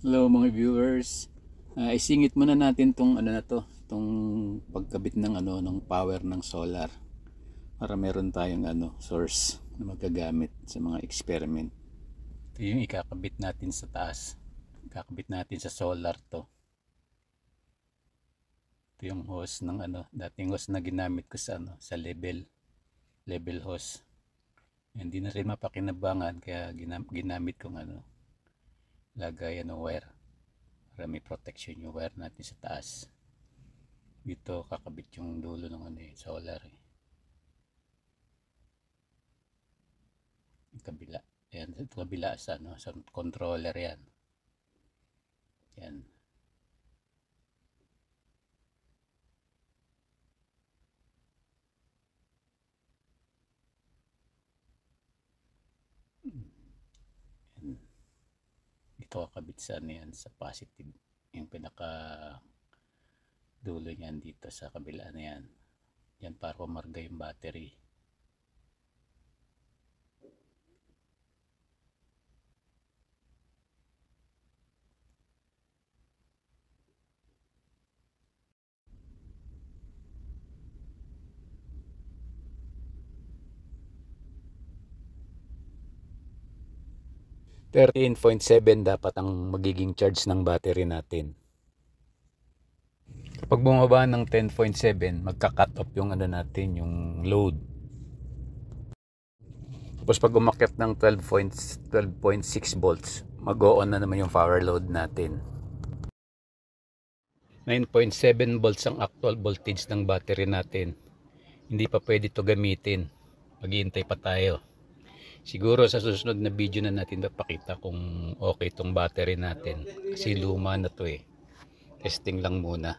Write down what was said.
Hello mga viewers. Isingit muna natin tong ano na to, tong pagkabit ng ng power ng solar para meron tayong source na magagamit sa mga experiment. Ito yung ikakabit natin sa taas. Ikakabit natin sa solar to. Ito yung hose ng dating hose na ginamit ko sa sa level hose. Hindi na rin mapakinabangan kaya ginamit kong lagayan ng wire para may protection yung wire natin sa taas. Dito kakabit yung dulo ng solar yung kabila. Ayan, sa kabila sa controller yan. Yan. Dito kakabit sa positive, yung pinaka dulo niyan dito sa kabila na yan. Yan para pumarga yung battery. .7 dapat ang magiging charge ng battery natin. Kapag bumaba ng 10.7, magka-cut off yung natin, yung load. Tapos pag umakyat ng 12.6 volts, mag-o-on na naman yung power load natin. 9.7 volts ang actual voltage ng battery natin. Hindi pa pwede to gamitin. Maghihintay pa tayo. Siguro sa susunod na video na natin papakita kung okay tong battery natin. Kasi luma na to Testing lang muna.